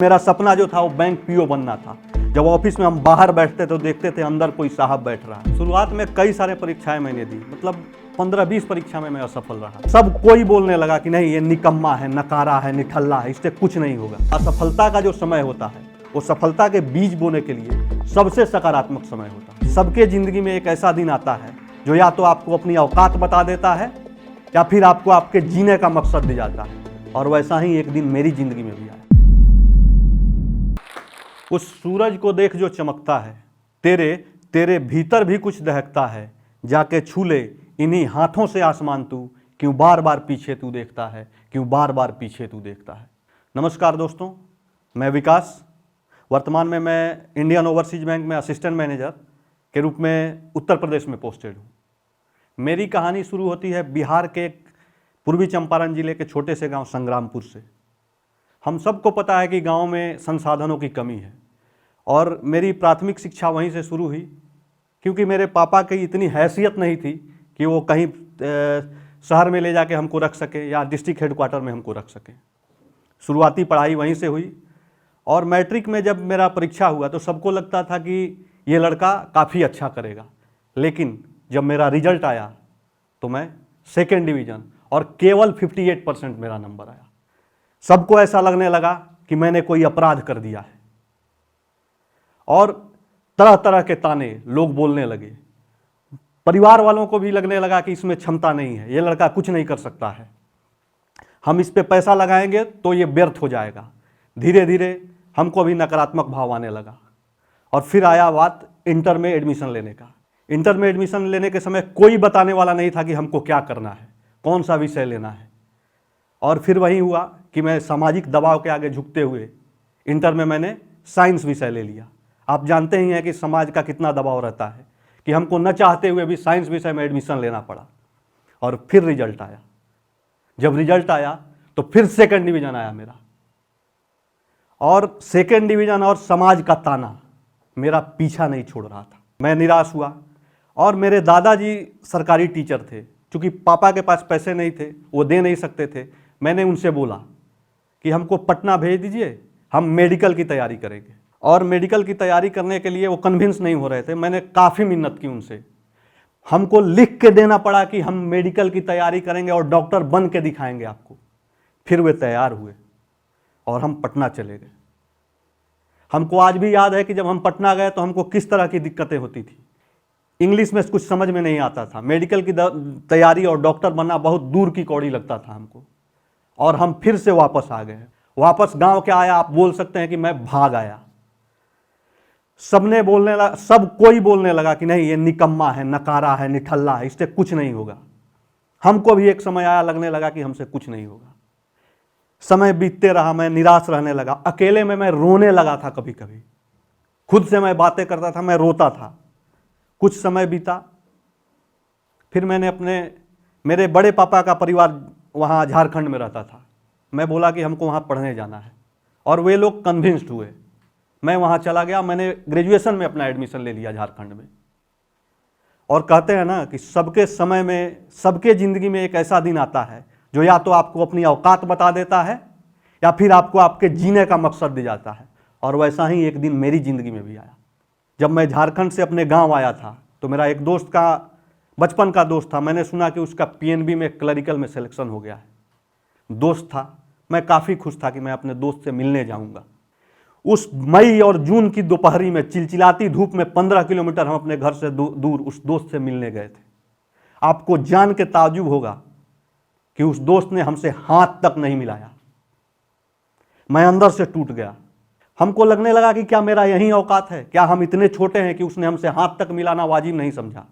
मेरा सपना जो था वो बैंक पीओ बनना था। जब ऑफिस में हम बाहर बैठते तो देखते थे अंदर कोई साहब बैठ रहा है। शुरुआत में कई सारे परीक्षाएं मैंने दी, मतलब 15-20 परीक्षा में मैं असफल रहा। सब कोई बोलने लगा कि नहीं, ये निकम्मा है, नकारा है, निठल्ला है, इससे कुछ नहीं होगा। असफलता का जो समय होता है वो सफलता के बीज बोने के लिए सबसे सकारात्मक समय होता है। सबके जिंदगी में एक ऐसा दिन आता है जो या तो आपको अपनी औकात बता देता है या फिर आपको आपके जीने का मकसद दे जाता है, और वैसा ही एक दिन मेरी जिंदगी में भी आया। उस सूरज को देख जो चमकता है, तेरे भीतर भी कुछ दहकता है। जाके छू ले इन्हीं हाथों से आसमान तू, क्यों बार बार पीछे तू देखता है, क्यों बार बार पीछे तू देखता है। नमस्कार दोस्तों, मैं विकास। वर्तमान में मैं इंडियन ओवरसीज बैंक में असिस्टेंट मैनेजर के रूप में उत्तर प्रदेश में पोस्टेड हूँ। मेरी कहानी शुरू होती है बिहार के एक पूर्वी चंपारण जिले के छोटे से गांव संग्रामपुर से। हम सबको पता है कि गांव में संसाधनों की कमी है, और मेरी प्राथमिक शिक्षा वहीं से शुरू हुई, क्योंकि मेरे पापा की इतनी हैसियत नहीं थी कि वो कहीं शहर में ले जाके हमको रख सके या डिस्ट्रिक्ट हेडक्वार्टर में हमको रख सके। शुरुआती पढ़ाई वहीं से हुई, और मैट्रिक में जब मेरा परीक्षा हुआ तो सबको लगता था कि ये लड़का काफ़ी अच्छा करेगा, लेकिन जब मेरा रिजल्ट आया तो मैं सेकेंड डिवीज़न और केवल 58% मेरा नंबर आया। सबको ऐसा लगने लगा कि मैंने कोई अपराध कर दिया है, और तरह तरह के ताने लोग बोलने लगे। परिवार वालों को भी लगने लगा कि इसमें क्षमता नहीं है, ये लड़का कुछ नहीं कर सकता है, हम इस पे पैसा लगाएंगे तो ये व्यर्थ हो जाएगा। धीरे धीरे हमको भी नकारात्मक भाव आने लगा। और फिर आया बात इंटर में एडमिशन लेने का। इंटर में एडमिशन लेने के समय कोई बताने वाला नहीं था कि हमको क्या करना है, कौन सा विषय लेना है। और फिर वही हुआ कि मैं सामाजिक दबाव के आगे झुकते हुए इंटर में मैंने साइंस विषय ले लिया। आप जानते ही हैं कि समाज का कितना दबाव रहता है कि हमको न चाहते हुए भी साइंस विषय में एडमिशन लेना पड़ा। और फिर रिजल्ट आया। जब रिजल्ट आया तो फिर सेकंड डिवीज़न आया मेरा, और सेकंड डिवीज़न और समाज का ताना मेरा पीछा नहीं छोड़ रहा था। मैं निराश हुआ, और मेरे दादाजी सरकारी टीचर थे। चूँकि पापा के पास पैसे नहीं थे, वो दे नहीं सकते थे, मैंने उनसे बोला कि हमको पटना भेज दीजिए, हम मेडिकल की तैयारी करेंगे। और मेडिकल की तैयारी करने के लिए वो कन्विंस नहीं हो रहे थे। मैंने काफ़ी मिन्नत की उनसे। हमको लिख के देना पड़ा कि हम मेडिकल की तैयारी करेंगे और डॉक्टर बन के दिखाएंगे आपको। फिर वे तैयार हुए और हम पटना चले गए। हमको आज भी याद है कि जब हम पटना गए तो हमको किस तरह की दिक्कतें होती थी। इंग्लिश में कुछ समझ में नहीं आता था। मेडिकल की तैयारी और डॉक्टर बनना बहुत दूर की कौड़ी लगता था हमको। और हम फिर से वापस आ गए। वापस गांव क्या आया, आप बोल सकते हैं कि मैं भाग आया। सबने बोलने लगा, सब कोई बोलने लगा कि नहीं, ये निकम्मा है, नकारा है, निठल्ला है, इससे कुछ नहीं होगा। हमको भी एक समय आया, लगने लगा कि हमसे कुछ नहीं होगा। समय बीतते रहा, मैं निराश रहने लगा। अकेले में मैं रोने लगा था। कभी कभी खुद से मैं बातें करता था, मैं रोता था। कुछ समय बीता, फिर मैंने मेरे बड़े पापा का परिवार वहाँ झारखंड में रहता था। मैं बोला कि हमको वहाँ पढ़ने जाना है, और वे लोग कन्विंस्ड हुए। मैं वहाँ चला गया। मैंने ग्रेजुएशन में अपना एडमिशन ले लिया झारखंड में। और कहते हैं ना कि सबके समय में, सबके ज़िंदगी में एक ऐसा दिन आता है जो या तो आपको अपनी औकात बता देता है या फिर आपको आपके जीने का मकसद दे जाता है। और वैसा ही एक दिन मेरी ज़िंदगी में भी आया। जब मैं झारखंड से अपने गांव आया था तो मेरा एक दोस्त का, बचपन का दोस्त था, मैंने सुना कि उसका पीएनबी में क्लरिकल में सिलेक्शन हो गया है। दोस्त था, मैं काफ़ी खुश था कि मैं अपने दोस्त से मिलने जाऊंगा। उस मई और जून की दोपहरी में चिलचिलाती धूप में 15 किलोमीटर हम अपने घर से दूर उस दोस्त से मिलने गए थे। आपको जान के ताज्जुब होगा कि उस दोस्त ने हमसे हाथ तक नहीं मिलाया। मैं अंदर से टूट गया। हमको लगने लगा कि क्या मेरा यही औकात है, क्या हम इतने छोटे हैं कि उसने हमसे हाथ तक मिलाना वाजिब नहीं समझा।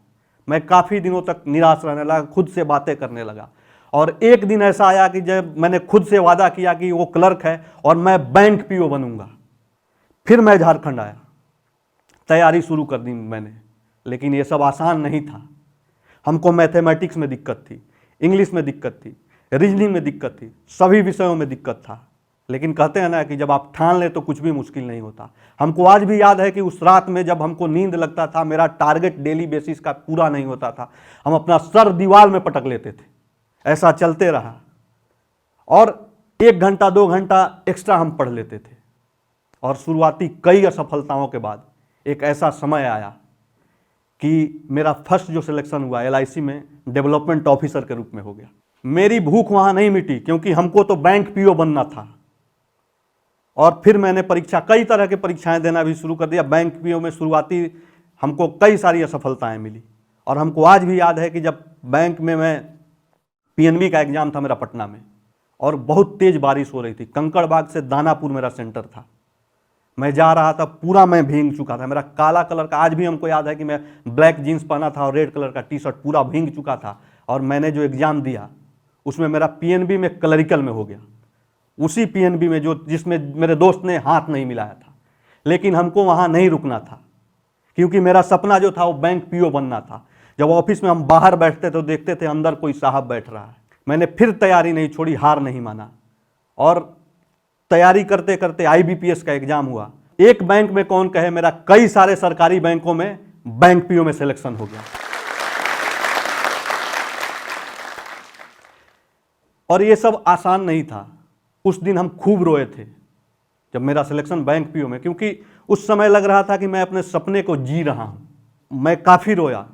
मैं काफ़ी दिनों तक निराश रहने लगा, खुद से बातें करने लगा। और एक दिन ऐसा आया कि जब मैंने खुद से वादा किया कि वो क्लर्क है और मैं बैंक पीओ बनूंगा। फिर मैं झारखंड आया, तैयारी शुरू कर दी मैंने। लेकिन ये सब आसान नहीं था। हमको मैथमेटिक्स में दिक्कत थी, इंग्लिश में दिक्कत थी, रीजनिंग में दिक्कत थी, सभी विषयों में दिक्कत था। लेकिन कहते हैं ना कि जब आप ठान ले तो कुछ भी मुश्किल नहीं होता। हमको आज भी याद है कि उस रात में जब हमको नींद लगता था, मेरा टारगेट डेली बेसिस का पूरा नहीं होता था, हम अपना सर दीवार में पटक लेते थे। ऐसा चलते रहा, और 1 घंटा 2 घंटा एक्स्ट्रा हम पढ़ लेते थे। और शुरुआती कई असफलताओं के बाद एक ऐसा समय आया कि मेरा फर्स्ट जो सिलेक्शन हुआ LIC में डेवलपमेंट ऑफिसर के रूप में हो गया। मेरी भूख वहाँ नहीं मिटी, क्योंकि हमको तो बैंक PO बनना था। और फिर मैंने कई तरह की परीक्षाएं देना भी शुरू कर दिया। बैंक PO में शुरुआती हमको कई सारी असफलताएं मिली, और हमको आज भी याद है कि जब बैंक में मैं PNB का एग्जाम था मेरा पटना में, और बहुत तेज बारिश हो रही थी, कंकड़बाग से दानापुर मेरा सेंटर था। मैं जा रहा था, पूरा मैं भीग चुका था, मेरा काला कलर का, आज भी हमको याद है कि मैं ब्लैक जीन्स पहना था और रेड कलर का टी-शर्ट, पूरा भीग चुका था। और मैंने जो एग्ज़ाम दिया उसमें मेरा PNB में क्लरिकल में हो गया, उसी PNB में जिसमें मेरे दोस्त ने हाथ नहीं मिलाया था। लेकिन हमको वहाँ नहीं रुकना था, क्योंकि मेरा सपना जो था वो बैंक PO बनना था। जब ऑफिस में हम बाहर बैठते थे तो देखते थे अंदर कोई साहब बैठ रहा है। मैंने फिर तैयारी नहीं छोड़ी, हार नहीं माना, और तैयारी करते करते IBPS का एग्जाम हुआ। एक बैंक में कौन कहे, मेरा कई सारे सरकारी बैंकों में बैंक PO में सिलेक्शन हो गया। और ये सब आसान नहीं था। उस दिन हम खूब रोए थे जब मेरा सिलेक्शन बैंक PO में, क्योंकि उस समय लग रहा था कि मैं अपने सपने को जी रहा हूं। मैं काफ़ी रोया।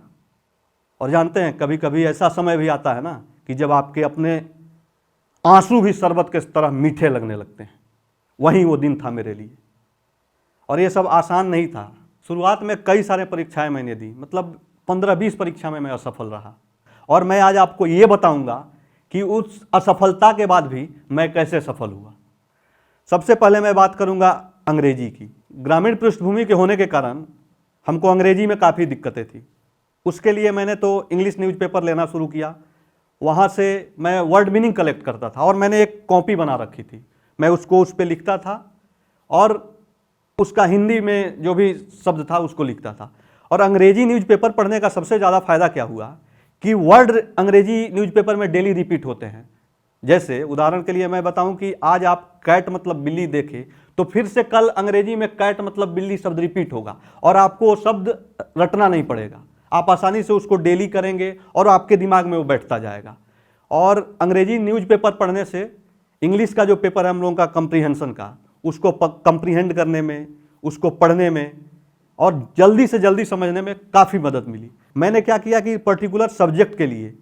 और जानते हैं, कभी कभी ऐसा समय भी आता है ना कि जब आपके अपने आंसू भी शरबत के तरह मीठे लगने लगते हैं। वहीं वो दिन था मेरे लिए। और ये सब आसान नहीं था। शुरुआत में कई सारे परीक्षाएं मैंने दी, मतलब 15-20 परीक्षा में मैं असफल रहा। और मैं आज आपको ये बताऊंगा कि उस असफलता के बाद भी मैं कैसे सफल हुआ। सबसे पहले मैं बात करूंगा अंग्रेजी की। ग्रामीण पृष्ठभूमि के होने के कारण हमको अंग्रेजी में काफ़ी दिक्कतें थी। उसके लिए मैंने तो इंग्लिश न्यूज़पेपर लेना शुरू किया। वहाँ से मैं वर्ड मीनिंग कलेक्ट करता था, और मैंने एक कॉपी बना रखी थी। मैं उसको उस पर लिखता था, और उसका हिंदी में जो भी शब्द था उसको लिखता था। और अंग्रेजी न्यूज़पेपर पढ़ने का सबसे ज़्यादा फायदा क्या हुआ कि वर्ड अंग्रेजी न्यूज़पेपर में डेली रिपीट होते हैं। जैसे उदाहरण के लिए मैं बताऊं कि आज आप कैट मतलब बिल्ली देखें, तो फिर से कल अंग्रेजी में कैट मतलब बिल्ली शब्द रिपीट होगा, और आपको वो शब्द रटना नहीं पड़ेगा। आप आसानी से उसको डेली करेंगे और आपके दिमाग में वो बैठता जाएगा। और अंग्रेजी न्यूज़पेपर पढ़ने से इंग्लिश का जो पेपर है हम लोगों का कंप्रीहेंशन का, उसको कंप्रीहेंड करने में, उसको पढ़ने में और जल्दी से जल्दी समझने में काफ़ी मदद मिली। मैंने क्या किया कि पर्टिकुलर सब्जेक्ट के लिए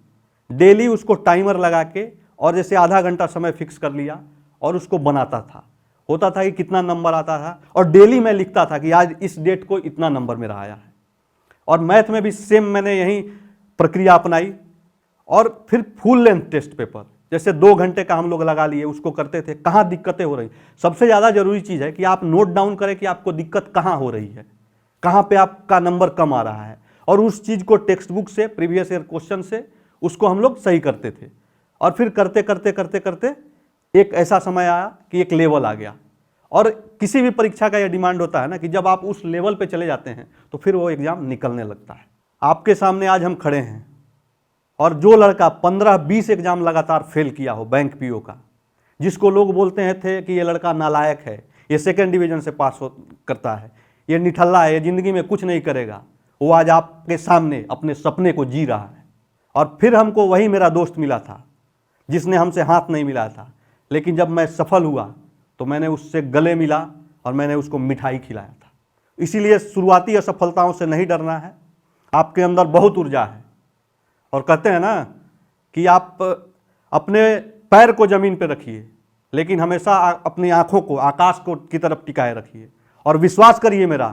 डेली उसको टाइमर लगा के, और जैसे आधा घंटा समय फिक्स कर लिया और उसको बनाता था। होता था कि कितना नंबर आता था, और डेली मैं लिखता था कि आज इस डेट को इतना नंबर मेरा आया है। और मैथ में भी सेम मैंने यही प्रक्रिया अपनाई। और फिर फुल लेंथ टेस्ट पेपर, जैसे 2 घंटे का हम लोग लगा लिए, उसको करते थे। कहाँ दिक्कतें हो रही, सबसे ज़्यादा जरूरी चीज़ है कि आप नोट डाउन करें कि आपको दिक्कत कहाँ हो रही है, कहाँ पे आपका नंबर कम आ रहा है, और उस चीज़ को टेक्स्ट बुक से, प्रीवियस ईयर क्वेश्चन से उसको हम लोग सही करते थे। और फिर करते करते करते करते एक ऐसा समय आया कि एक लेवल आ गया। और किसी भी परीक्षा का यह डिमांड होता है ना कि जब आप उस लेवल पे चले जाते हैं तो फिर वो एग्ज़ाम निकलने लगता है। आपके सामने आज हम खड़े हैं, और जो लड़का 15-20 एग्जाम लगातार फेल किया हो बैंक PO का, जिसको लोग बोलते हैं थे कि ये लड़का नालायक है, ये सेकंड डिवीजन से पास करता है, ये निठल्ला है, ये ज़िंदगी में कुछ नहीं करेगा, वो आज आपके सामने अपने सपने को जी रहा है। और फिर हमको वही मेरा दोस्त मिला था जिसने हमसे हाथ नहीं मिलाया था, लेकिन जब मैं सफल हुआ तो मैंने उससे गले मिला और मैंने उसको मिठाई खिलाया था। इसीलिए शुरुआती असफलताओं से नहीं डरना है। आपके अंदर बहुत ऊर्जा है, और कहते हैं ना कि आप अपने पैर को ज़मीन पर रखिए, लेकिन हमेशा अपनी आँखों को आकाश को की तरफ टिकाए रखिए, और विश्वास करिए मेरा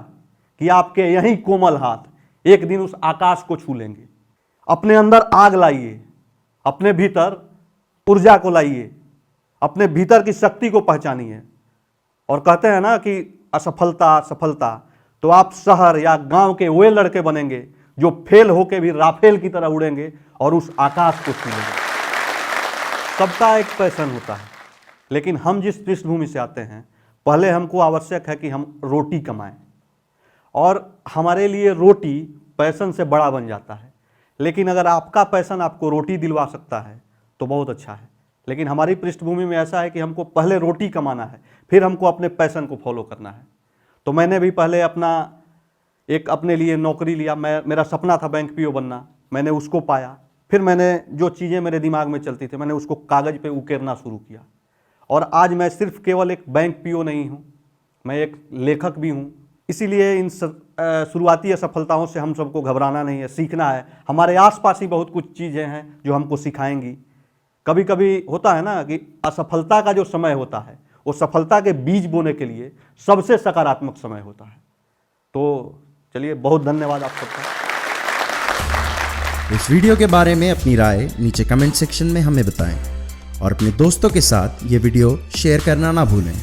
कि आपके यही कोमल हाथ एक दिन उस आकाश को छू लेंगे। अपने अंदर आग लाइए, अपने भीतर ऊर्जा को लाइए, अपने भीतर की शक्ति को पहचानिए। और कहते हैं ना कि असफलता सफलता, तो आप शहर या गांव के वे लड़के बनेंगे जो फेल होके भी राफेल की तरह उड़ेंगे और उस आकाश को छूएंगे। सबका एक पैशन होता है, लेकिन हम जिस पृष्ठभूमि से आते हैं, पहले हमको आवश्यक है कि हम रोटी कमाएं, और हमारे लिए रोटी पैशन से बड़ा बन जाता है। लेकिन अगर आपका पैशन आपको रोटी दिलवा सकता है तो बहुत अच्छा है। लेकिन हमारी पृष्ठभूमि में ऐसा है कि हमको पहले रोटी कमाना है, फिर हमको अपने पैशन को फॉलो करना है। तो मैंने भी पहले अपने लिए नौकरी लिया। मेरा सपना था बैंक PO बनना, मैंने उसको पाया। फिर मैंने जो चीज़ें मेरे दिमाग में चलती थी मैंने उसको कागज़ पे उकेरना शुरू किया, और आज मैं सिर्फ केवल एक बैंक PO नहीं हूँ, मैं एक लेखक भी हूँ, इसीलिए इन शुरुआती असफलताओं से हम सबको घबराना नहीं है, सीखना है। हमारे आसपास ही बहुत कुछ चीज़ें हैं जो हमको सिखाएंगी। कभी कभी होता है ना कि असफलता का जो समय होता है वो सफलता के बीज बोने के लिए सबसे सकारात्मक समय होता है। तो चलिए, बहुत धन्यवाद आप सबका। इस वीडियो के बारे में अपनी राय नीचे कमेंट सेक्शन में हमें बताएं और अपने दोस्तों के साथ ये वीडियो शेयर करना ना भूलें।